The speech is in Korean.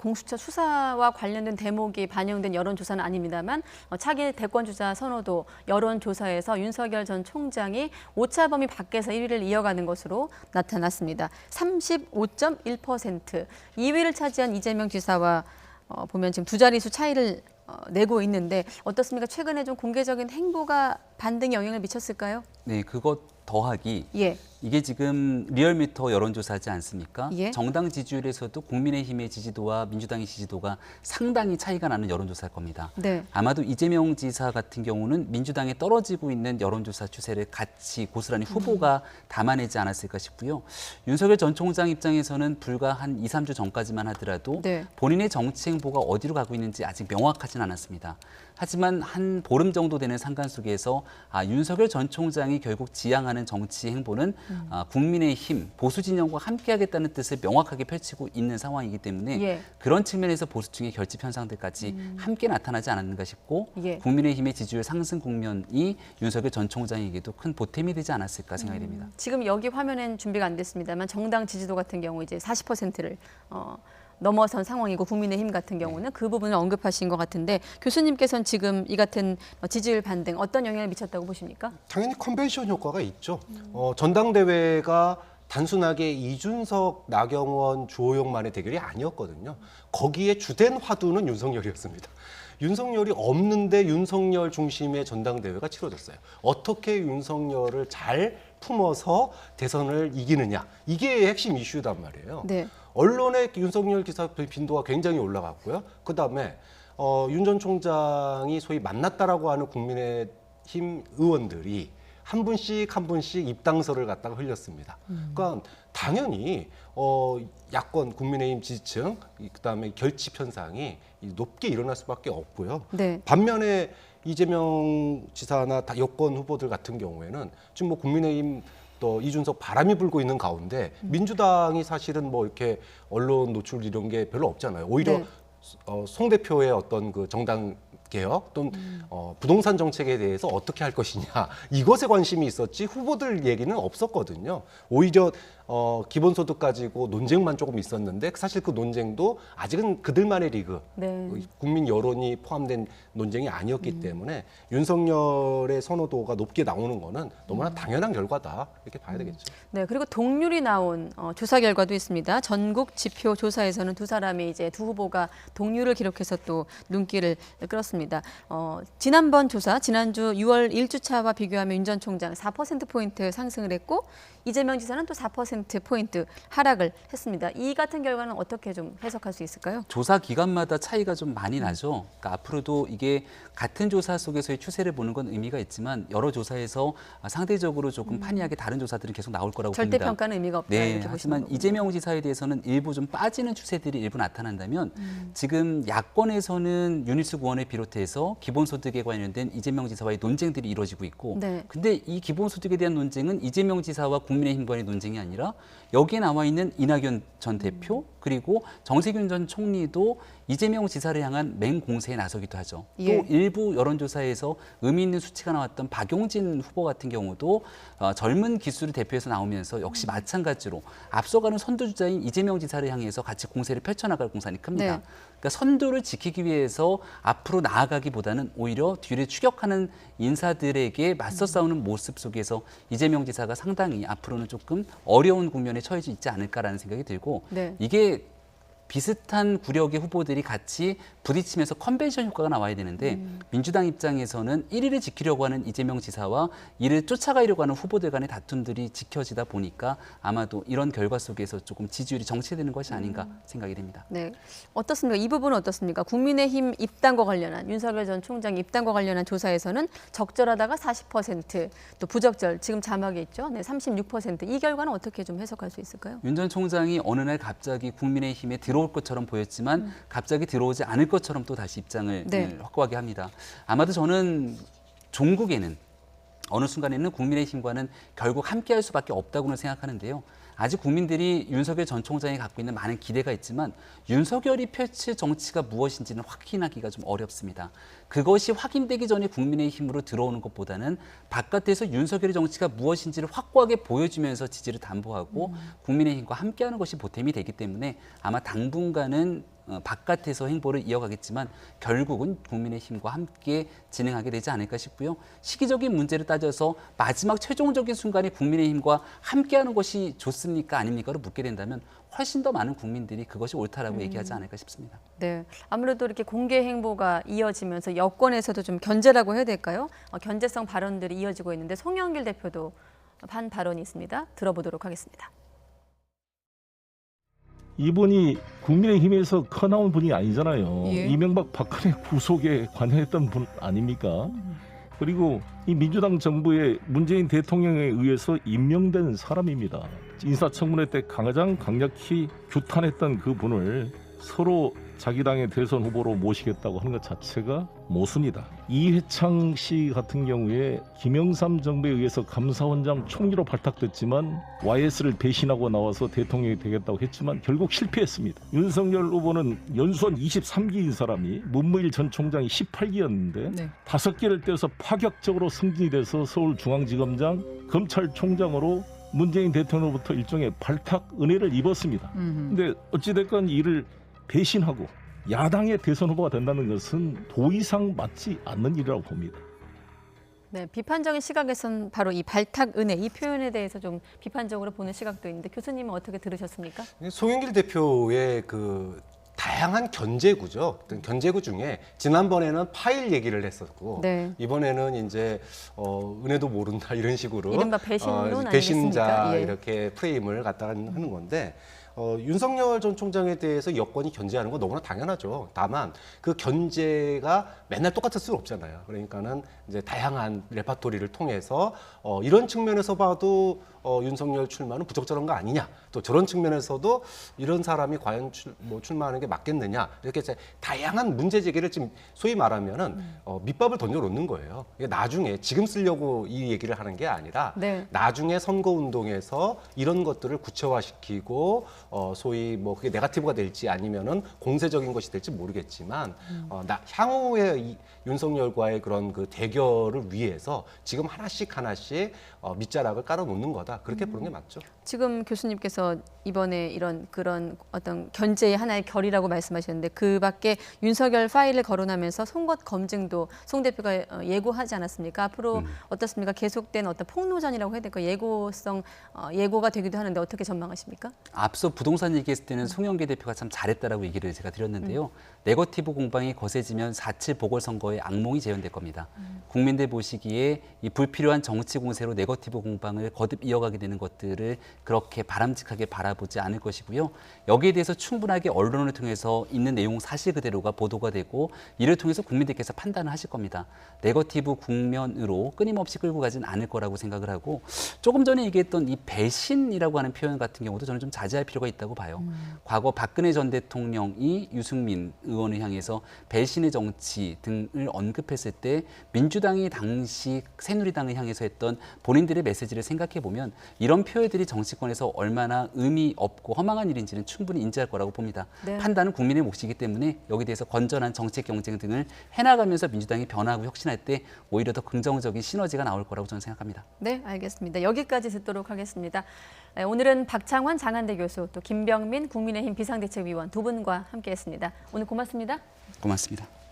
공수처 수사와 관련된 대목이 반영된 여론조사는 아닙니다만 차기 대권주자 선호도 여론조사에서 윤석열 전 총장이 오차범위 밖에서 1위를 이어가는 것으로 나타났습니다. 35.1%. 2위를 차지한 이재명 지사와 보면 지금 두 자릿수 차이를 내고 있는데 어떻습니까? 최근에 좀 공개적인 행보가 반등에 영향을 미쳤을까요? 네, 그것 더하기 예. 이게 지금 리얼미터 여론조사지 않습니까? 예. 정당 지지율에서도 국민의힘의 지지도와 민주당의 지지도가 상당히 차이가 나는 여론조사일 겁니다. 네. 아마도 이재명 지사 같은 경우는 민주당에 떨어지고 있는 여론조사 추세를 같이 고스란히 후보가 담아내지 않았을까 싶고요. 윤석열 전 총장 입장에서는 불과 한 2, 3주 전까지만 하더라도 네. 본인의 정치 행보가 어디로 가고 있는지 아직 명확하진 않았습니다. 하지만 한 보름 정도 되는 상관 속에서 윤석열 전 총장이 결국 지향하는 정치 행보는 국민의힘, 보수 진영과 함께하겠다는 뜻을 명확하게 펼치고 있는 상황이기 때문에 예. 그런 측면에서 보수층의 결집 현상들까지 함께 나타나지 않았는가 싶고 예. 국민의힘의 지지율 상승 국면이 윤석열 전 총장에게도 큰 보탬이 되지 않았을까 생각이 됩니다. 지금 여기 화면엔 준비가 안 됐습니다만 정당 지지도 같은 경우 이제 40%를 넘어선 상황이고 국민의힘 같은 경우는 그 부분을 언급하신 것 같은데 교수님께서는 지금 이 같은 지지율 반등 어떤 영향을 미쳤다고 보십니까? 당연히 컨벤션 효과가 있죠. 전당대회가 단순하게 이준석, 나경원, 주호영만의 대결이 아니었거든요. 거기에 주된 화두는 윤석열이었습니다. 윤석열이 없는데 윤석열 중심의 전당대회가 치러졌어요. 어떻게 윤석열을 잘 품어서 대선을 이기느냐. 이게 핵심 이슈단 말이에요. 네. 언론의 윤석열 기사 빈도가 굉장히 올라갔고요. 그다음에 윤 전 총장이 소위 만났다라고 하는 국민의힘 의원들이 한 분씩 한 분씩 입당서를 갖다가 흘렸습니다. 그러니까 당연히 야권 국민의힘 지지층 그다음에 결집 현상이 높게 일어날 수밖에 없고요. 네. 반면에 이재명 지사나 여권 후보들 같은 경우에는 지금 뭐 국민의힘 또 이준석 바람이 불고 있는 가운데 민주당이 사실은 뭐 이렇게 언론 노출 이런 게 별로 없잖아요. 오히려 네. 송 대표의 어떤 그 정당 개혁 또는 부동산 정책에 대해서 어떻게 할 것이냐 이것에 관심이 있었지 후보들 얘기는 없었거든요. 오히려 기본소득 가지고 논쟁만 조금 있었는데 사실 그 논쟁도 아직은 그들만의 리그, 네. 국민 여론이 포함된 논쟁이 아니었기 때문에 윤석열의 선호도가 높게 나오는 거는 너무나 당연한 결과다 이렇게 봐야 되겠죠. 네, 그리고 동률이 나온 조사 결과도 있습니다. 전국 지표 조사에서는 두 사람이 이제 두 후보가 동률을 기록해서 또 눈길을 끌었습니다. 지난번 조사, 지난주 6월 1주차와 비교하면 윤 전 총장 4%포인트 상승을 했고 이재명 지사는 또 4%포인트 하락을 했습니다. 이 같은 결과는 어떻게 좀 해석할 수 있을까요? 조사 기간마다 차이가 좀 많이 나죠. 그러니까 앞으로도 이게 같은 조사 속에서의 추세를 보는 건 의미가 있지만 여러 조사에서 상대적으로 조금 판이하게 다른 조사들은 계속 나올 거라고 봅니다. 절대평가는 의미가 없다 네, 이렇게 보시는 하지만 거군요. 이재명 지사에 대해서는 일부 좀 빠지는 추세들이 일부 나타난다면 지금 야권에서는 윤희숙 의원을 비롯해서 기본소득에 관련된 이재명 지사와의 논쟁들이 이루어지고 있고 네. 근데 이 기본소득에 대한 논쟁은 이재명 지사와 국민의힘 간의 논쟁이 아니라 여기에 나와 있는 이낙연 전 대표 그리고 정세균 전 총리도 이재명 지사를 향한 맹공세에 나서기도 하죠. 예. 또 일부 여론조사에서 의미 있는 수치가 나왔던 박용진 후보 같은 경우도 젊은 기수를 대표해서 나오면서 역시 마찬가지로 앞서가는 선두주자인 이재명 지사를 향해서 같이 공세를 펼쳐나갈 공산이 큽니다. 네. 그러니까 선두를 지키기 위해서 앞으로 나아가기보다는 오히려 뒤를 추격하는 인사들에게 맞서 싸우는 모습 속에서 이재명 지사가 상당히 앞으로는 조금 어려운 국면에 처해져 있지 않을까라는 생각이 들고 네. 이게 비슷한 구력의 후보들이 같이 부딪히면서 컨벤션 효과가 나와야 되는데 민주당 입장에서는 1위를 지키려고 하는 이재명 지사와 이를 쫓아가려고 하는 후보들 간의 다툼들이 지켜지다 보니까 아마도 이런 결과 속에서 조금 지지율이 정체되는 것이 아닌가 생각이 됩니다. 네, 어떻습니까? 이 부분은 어떻습니까? 국민의힘 입당과 관련한 윤석열 전 총장 입당과 관련한 조사에서는 적절하다가 40%, 또 부적절 지금 자막에 있죠. 네, 36%. 이 결과는 어떻게 좀 해석할 수 있을까요? 윤 전 총장이 어느 날 갑자기 국민의힘에 들어올 것처럼 보였지만 갑자기 들어오지 않을 것처럼 또 다시 입장을 네. 확고하게 합니다. 아마도 저는 종국에는 어느 순간에는 국민의힘과는 결국 함께할 수밖에 없다고는 생각하는데요. 아직 국민들이 윤석열 전 총장이 갖고 있는 많은 기대가 있지만 윤석열이 펼칠 정치가 무엇인지는 확인하기가 좀 어렵습니다. 그것이 확인되기 전에 국민의힘으로 들어오는 것보다는 바깥에서 윤석열의 정치가 무엇인지를 확고하게 보여주면서 지지를 담보하고 국민의힘과 함께하는 것이 보탬이 되기 때문에 아마 당분간은 바깥에서 행보를 이어가겠지만 결국은 국민의힘과 함께 진행하게 되지 않을까 싶고요. 시기적인 문제를 따져서 마지막 최종적인 순간에 국민의힘과 함께하는 것이 좋습니까 아닙니까로 묻게 된다면 훨씬 더 많은 국민들이 그것이 옳다라고 얘기하지 않을까 싶습니다. 네, 아무래도 이렇게 공개 행보가 이어지면서 여권에서도 좀 견제라고 해야 될까요? 견제성 발언들이 이어지고 있는데 송영길 대표도 반 발언이 있습니다. 들어보도록 하겠습니다. 이분이 국민의힘에서 커나온 분이 아니잖아요. 예. 이명박 박근혜 구속에 관여했던 분 아닙니까? 그리고 이 민주당 정부의 문재인 대통령에 의해서 임명된 사람입니다. 인사청문회 때 가장 강력히 규탄했던 그 분을 서로 자기 당의 대선 후보로 모시겠다고 하는 것 자체가 모순이다. 이회창 씨 같은 경우에 김영삼 정부에 의해서 감사원장 총리로 발탁됐지만 YS를 배신하고 나와서 대통령이 되겠다고 했지만 결국 실패했습니다. 윤석열 후보는 연수원 23기인 사람이 문무일 전 총장이 18기였는데 네. 5개를 떼서 파격적으로 승진이 돼서 서울중앙지검장, 검찰총장으로 문재인 대통령으로부터 일종의 발탁 은혜를 입었습니다. 근데 어찌됐건 이를 배신하고 야당의 대선 후보가 된다는 것은 도의상 맞지 않는 일이라고 봅니다. 네, 비판적인 시각에선 바로 이 발탁 은혜 이 표현에 대해서 좀 비판적으로 보는 시각도 있는데 교수님은 어떻게 들으셨습니까? 송영길 대표의 그 다양한 견제구죠. 어떤 견제구 중에 지난번에는 파일 얘기를 했었고 네. 이번에는 이제 은혜도 모른다 이런 식으로 이른바 배신론 배신자 아니겠습니까? 예. 이렇게 프레임을 갖다가 하는 건데 윤석열 전 총장에 대해서 여권이 견제하는 건 너무나 당연하죠. 다만 그 견제가 맨날 똑같을 수는 없잖아요. 그러니까는 이제 다양한 레파토리를 통해서 이런 측면에서 봐도 윤석열 출마는 부적절한 거 아니냐. 또 저런 측면에서도 이런 사람이 과연 출마하는 게 맞겠느냐. 이렇게 이제 다양한 문제 제기를 지금 소위 말하면은 밑밥을 던져놓는 거예요. 이게 나중에 지금 쓰려고 이 얘기를 하는 게 아니라 네. 나중에 선거 운동에서 이런 것들을 구체화시키고 소위 뭐 그게 네거티브가 될지 아니면은 공세적인 것이 될지 모르겠지만 향후에 이 윤석열과의 그런 그 대결을 위해서 지금 하나씩 밑자락을 깔아놓는 거다. 그렇게 보는 게 맞죠. 지금 교수님께서 이번에 이런 그런 어떤 견제의 하나의 결이라고 말씀하셨는데 그 밖에 윤석열 파일을 거론하면서 송곳 검증도 송 대표가 예고하지 않았습니까? 앞으로 어떻습니까? 계속된 어떤 폭로전이라고 해야 될까? 예고가 되기도 하는데 어떻게 전망하십니까? 앞서 부동산 얘기했을 때는 송영길 대표가 참 잘했다라고 얘기를 제가 드렸는데요. 네거티브 공방이 거세지면 4.7 보궐선거의 악몽이 재현될 겁니다. 국민들 보시기에 이 불필요한 정치 공세로 네거티브 공방을 거듭 이어가게 되는 것들을 그렇게 바람직하게 바라보지 않을 것이고요. 여기에 대해서 충분하게 언론을 통해서 있는 내용 사실 그대로가 보도가 되고 이를 통해서 국민들께서 판단을 하실 겁니다. 네거티브 국면으로 끊임없이 끌고 가진 않을 거라고 생각을 하고 조금 전에 얘기했던 이 배신이라고 하는 표현 같은 경우도 저는 좀 자제할 필요가 있다고 봐요. 과거 박근혜 전 대통령이 유승민 의원을 향해서 배신의 정치 등을 언급했을 때 민주당이 당시 새누리당을 향해서 했던 본인들의 메시지를 생각해 보면 이런 표현들이 정치권에서 얼마나 의미 없고 허망한 일인지는 충분히 인지할 거라고 봅니다. 네. 판단은 국민의 몫이기 때문에 여기에 대해서 건전한 정책 경쟁 등을 해나가면서 민주당이 변화하고 혁신할 때 오히려 더 긍정적인 시너지가 나올 거라고 저는 생각합니다. 네, 알겠습니다. 여기까지 듣도록 하겠습니다. 네, 오늘은 박창환 장한대 교수 또 김병민 국민의힘 비상대책위원 두 분과 함께했습니다. 오늘 고맙습니다. 고맙습니다.